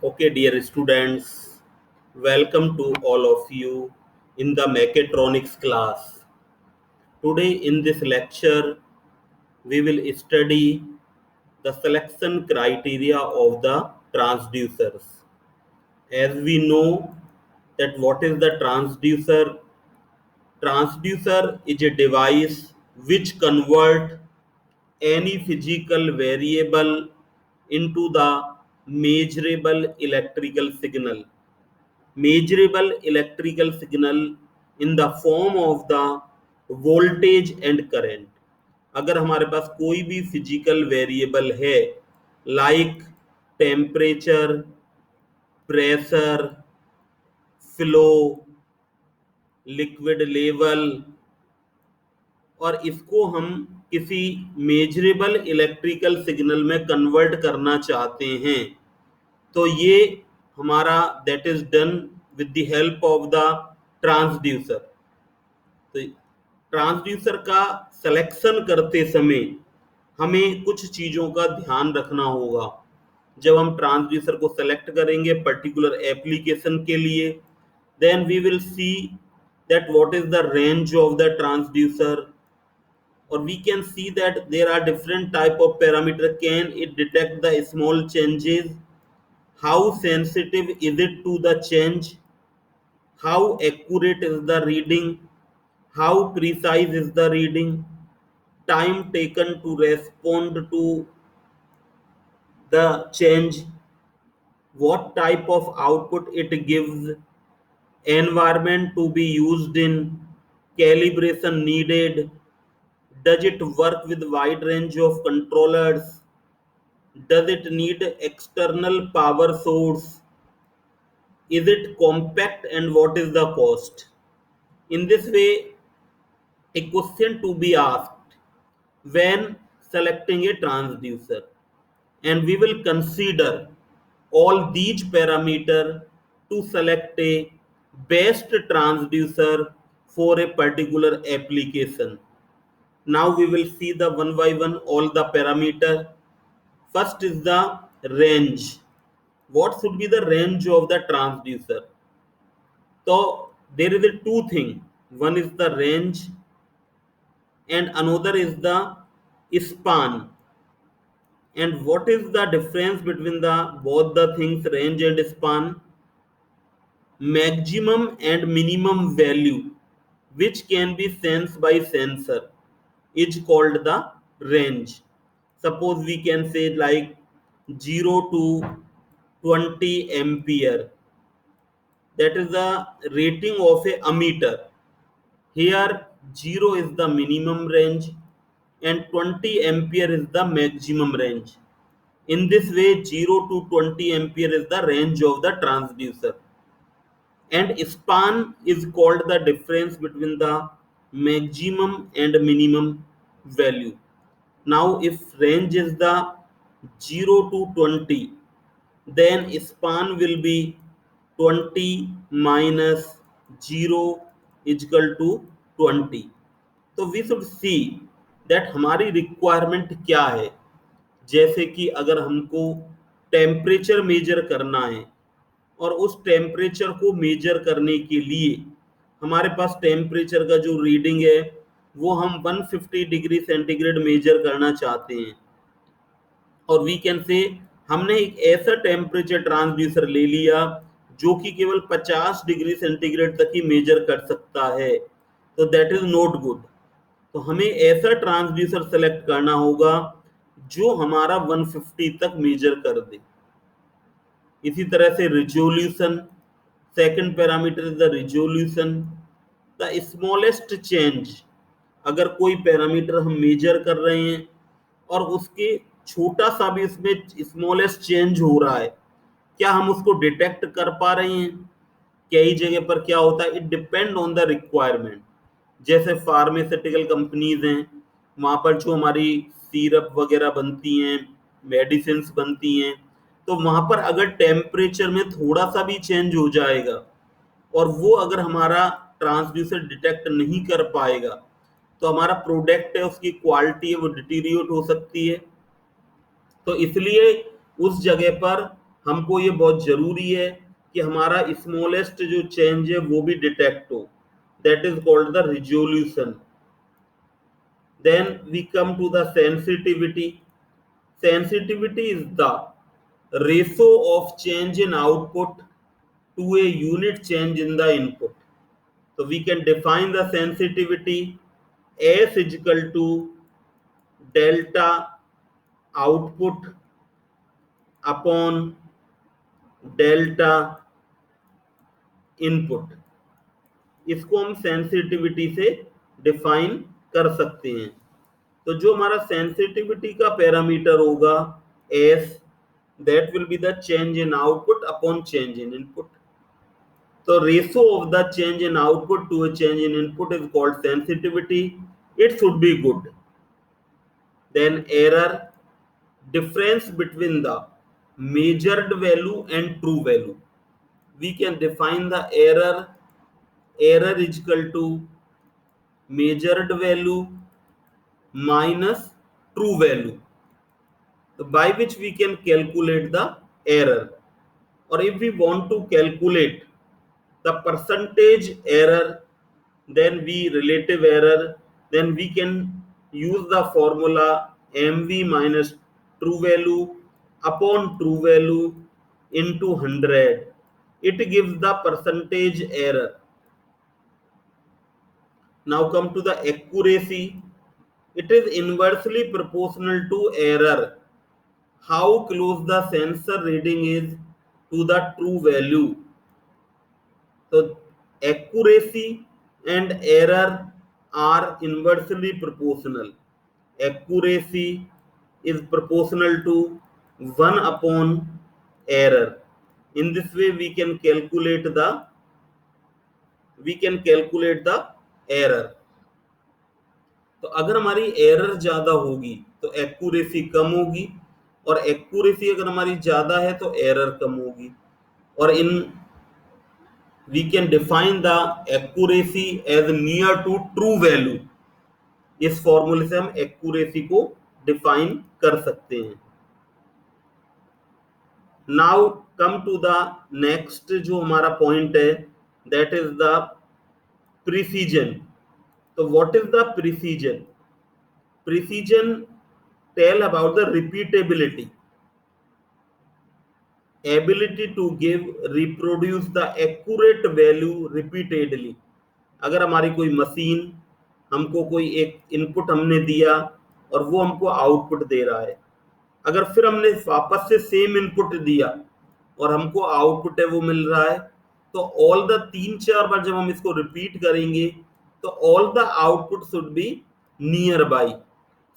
Okay, dear students, welcome to all of you in the mechatronics class. Today, in this lecture, we will study the selection criteria of the transducers. As we know that what is the transducer? Transducer is a device which convert any physical variable into the measurable electrical signal. Measurable electrical signal in the form of the voltage and current. अगर हमारे पास कोई भी physical variable है like temperature, pressure, flow, liquid level, और इसको हम किसी measurable electrical signal में कन्वर्ट करना चाहते हैं, तो ये हमारा that is done with the help of the transducer. तो ट्रांसड्यूसर का सिलेक्शन करते समय हमें कुछ चीज़ों का ध्यान रखना होगा। जब हम ट्रांसड्यूसर को सेलेक्ट करेंगे पर्टिकुलर एप्लीकेशन के लिए, then we will see that what is the range of the transducer, or we can see that there are different type of parameter. Can it detect the small changes? How sensitive is it to the change? How accurate is the reading? How precise is the reading? Time taken to respond to the change? What type of output it gives? Environment to be used in? Calibration needed? Does it work with wide range of controllers? Does it need external power source? Is it compact and what is the cost? In this way, a question to be asked when selecting a transducer, and we will consider all these parameters to select a best transducer for a particular application. Now we will see the one by one all the parameter. First is the range. What should be the range of the transducer? So there is a two thing. One is the range and another is the span. And what is the difference between the both the things, range and span? Maximum and minimum value which can be sensed by sensor is called the range. Suppose we can say like 0 to 20 ampere, that is the rating of a ammeter. Here 0 is the minimum range and 20 ampere is the maximum range. In this way 0 to 20 ampere is the range of the transducer, and span is called the difference between the maximum and minimum value. Now if range is the 0 to 20, then span will be 20 minus 0 is equal to 20. तो we should see that हमारी requirement क्या है। जैसे कि अगर हमको temperature measure करना है और उस टेम्परेचर को मेजर करने के लिए हमारे पास टेम्परेचर का जो रीडिंग है वो हम 150 डिग्री सेंटीग्रेड मेजर करना चाहते हैं, और वी कैन से हमने एक ऐसा टेम्परेचर ट्रांसड्यूसर ले लिया जो कि केवल 50 डिग्री सेंटीग्रेड तक ही मेजर कर सकता है, तो दैट इज नॉट गुड। तो हमें ऐसा ट्रांसड्यूसर सेलेक्ट करना होगा जो हमारा 150 तक मेजर कर दे। इसी तरह से resolution, second parameter is the resolution, the smallest change. अगर कोई पैरामीटर हम मेजर कर रहे हैं और उसके छोटा सा भी इसमें स्मॉलेस्ट चेंज हो रहा है, क्या हम उसको डिटेक्ट कर पा रहे हैं? कई जगह पर क्या होता है, it depend on the requirement. जैसे फार्मास्यूटिकल कंपनीज हैं, वहाँ पर जो हमारी सिरप वगैरह बनती हैं, मेडिसिन बनती हैं, तो वहाँ पर अगर टेम्परेचर में थोड़ा सा भी चेंज हो जाएगा और वो अगर हमारा ट्रांसड्यूसर डिटेक्ट नहीं कर पाएगा, तो हमारा प्रोडक्ट है उसकी क्वालिटी है वो डिटीरियोट हो सकती है। तो इसलिए उस जगह पर हमको ये बहुत जरूरी है कि हमारा स्मॉलेस्ट जो चेंज है वो भी डिटेक्ट हो, that is called the resolution. Then we come to the sensitivity. Sensitivity is the ratio of change in output to a unit change in the input. So we can define the sensitivity as is equal to delta output upon delta input। इसको हम sensitivity से define कर सकते हैं। तो जो हमारा sensitivity का पैरामीटर होगा S, that will be the change in output upon change in input. So ratio of the change in output to a change in input is called sensitivity. It should be good. Then error, difference between the measured value and true value. We can define the error. Error is equal to measured value minus true value, so by which we can calculate the error. Or if we want to calculate the percentage error, then we relative error, then we can use the formula mv minus true value upon true value into 100. It gives the percentage error. Now come to the accuracy. It is inversely proportional to error. How close the sensor reading is to the true value. So accuracy and error are inversely proportional. Accuracy is proportional to 1 upon error. In this way we can calculate the error. तो अगर हमारी error ज्यादा होगी तो accuracy कम होगी, और accuracy अगर हमारी ज्यादा है तो एरर कम होगी। और इन we can define the accuracy as near to true value। इस फॉर्मूले से हम एक्यूरेसी को डिफाइन कर सकते हैं। Now come to the next जो हमारा पॉइंट है, दैट इज द प्रिसीजन। तो what is the precision? Precision tell about the repeatability, ability to give reproduce the accurate value repeatedly। अगर हमारी कोई मशीन, हमको कोई एक इनपुट हमने दिया और वो हमको आउटपुट दे रहा है, अगर फिर हमने वापस से सेम इनपुट दिया और हमको आउटपुट है वो मिल रहा है, तो ऑल द 3-4 बार जब हम इसको रिपीट करेंगे तो all the output should be nearby.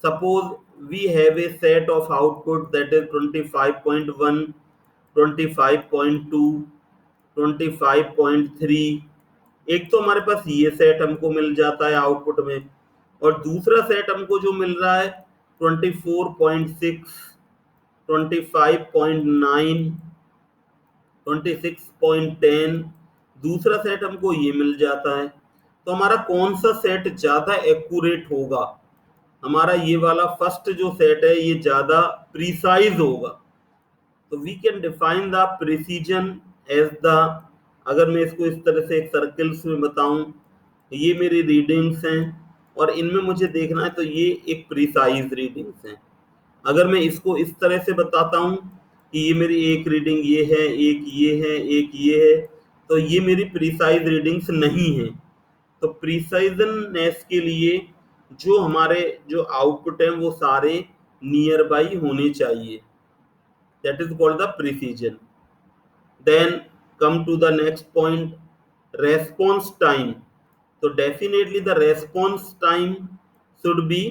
Suppose we have a set of output that is 25.1, 25.2, 25.3। एक तो हमारे पास ये सेट हमको मिल जाता है आउटपुट में, और दूसरा सेट हमको जो मिल रहा है 24.6, 25.9, 26.10, दूसरा सेट हमको ये मिल जाता है। तो हमारा कौन सा सेट ज्यादा एक्यूरेट होगा? हमारा ये वाला फर्स्ट जो सेट है ये ज्यादा प्रिसाइज होगा। तो we can define the precision as the, अगर मैं इसको इस तरह से एक सर्कल्स में बताऊं, ये मेरी रीडिंग्स हैं और इनमें मुझे देखना है तो ये एक प्रिसाइज रीडिंग्स हैं। अगर मैं इसको इस तरह से बताता हूं कि ये मेरी एक रीडिंग ये है, एक ये है, एक ये है, तो ये मेरी प्रिसाइज रीडिंग्स नहीं है। तो प्रिसाइजनेस के लिए जो हमारे जो आउटपुट हैं वो सारे नियर बाई होने चाहिए, that is called the precision. Then come to the next point, response time। तो definitely the response time should be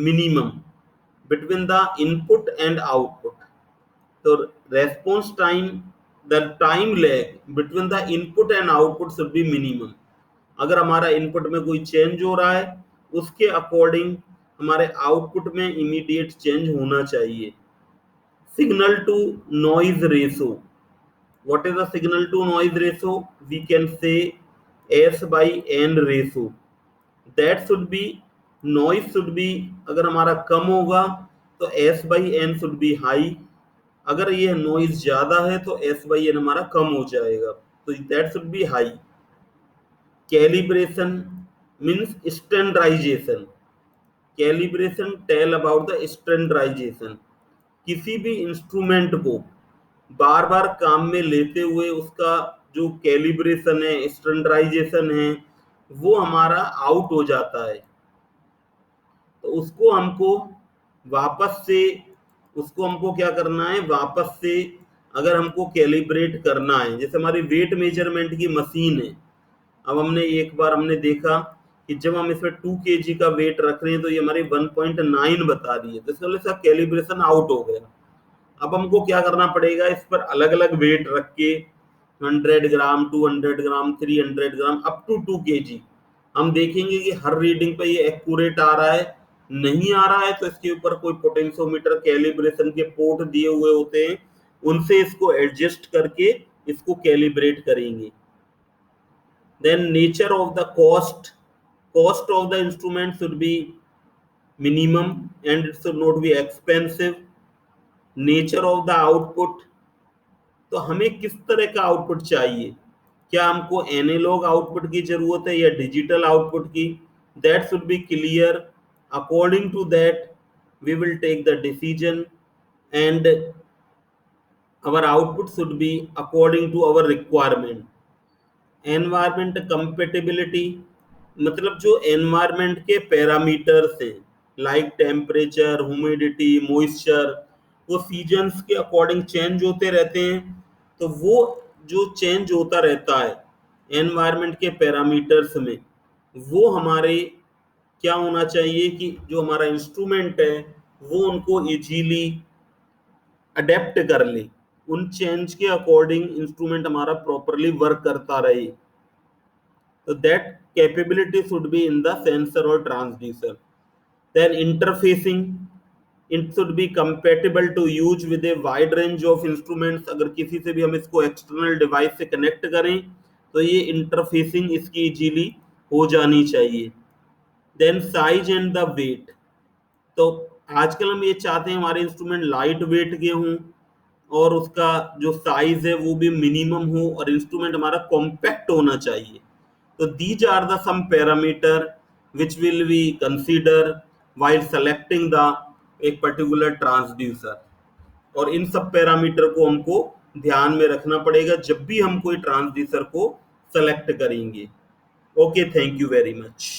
minimum between the input and output। तो response time, the time lag between the input and output should be minimum। अगर हमारा input में कोई change हो रहा है उसके अकॉर्डिंग हमारे आउटपुट में इमीडिएट चेंज होना चाहिए। Signal to noise ratio. What is the signal to noise ratio? We can say S by N ratio। That should be, noise should be, अगर हमारा कम होगा तो S by N should be high, अगर ये noise ज्यादा है तो S by N हमारा कम हो जाएगा, तो that should be high. Calibration means standardization, calibration tell about the standardization, किसी भी इंस्ट्रूमेंट को बार बार काम में लेते हुए उसका जो कैलिब्रेशन है, स्टैंडर्डाइजेशन है, वो हमारा आउट हो जाता है। तो उसको हमको क्या करना है, वापस से अगर हमको कैलिब्रेट करना है, जैसे हमारी वेट मेजरमेंट की मशीन है। अब हमने देखा कि जब हम इसमें 2 kg का वेट रख रहे हैं तो ये हमारी 1.9 बता रही है, तो इसका मतलब कैलिब्रेशन आउट हो गया। अब हमको क्या करना पड़ेगा, इस पर अलग अलग वेट रख के 100 ग्राम, 200 ग्राम, 300 ग्राम, अप टू 2 kg हम देखेंगे कि हर रीडिंग पे ये एक्यूरेट आ रहा है, नहीं आ रहा है तो इसके ऊपर कोई पोटेंशियोमीटर कैलिब्रेशन के पोर्ट दिए हुए होते हैं, उनसे इसको एडजस्ट करके इसको कैलिब्रेट करेंगे। Then nature of the cost of the instrument should be minimum and it should not be expensive. Nature of the output, तो हमें किस तरह का आउटपुट चाहिए, क्या हमको एनालॉग आउटपुट की जरूरत है या डिजिटल आउटपुट की, that should be clear. According to that we will take the decision and our output should be according to our requirement। Environment compatibility मतलब जो एनवायरमेंट के पैरामीटर्स हैं, लाइक टेम्परेचर, ह्यूमिडिटी, मॉइस्चर, वो seasons के according change होते रहते हैं, तो वो जो चेंज होता रहता है एनवायरमेंट के पैरामीटर्स में, वो हमारे क्या होना चाहिए कि जो हमारा इंस्ट्रूमेंट है वो उनको इजीली अडेप्ट कर ले, उन चेंज के अकॉर्डिंग इंस्ट्रूमेंट हमारा प्रॉपरली वर्क करता रहे। So that capability should be in the sensor or transducer। Then interfacing, it should be compatible to use with a wide range of instruments। अगर किसी से भी हम इसको एक्सटर्नल डिवाइस से कनेक्ट करें तो ये इंटरफेसिंग इसकी इजीली हो जानी चाहिए। Then size and the weight, तो आजकल हम ये चाहते हैं हमारे इंस्ट्रूमेंट लाइट वेट के हों और उसका जो साइज है वो भी मिनिमम हो और इंस्ट्रूमेंट हमारा कॉम्पैक्ट होना चाहिए। So these are the some parameter which will be consider while selecting the एक particular transducer। और इन सब पैरामीटर को हमको ध्यान में रखना पड़ेगा जब भी हम कोई ट्रांसड्यूसर को सेलेक्ट करेंगे। Okay, thank you very much.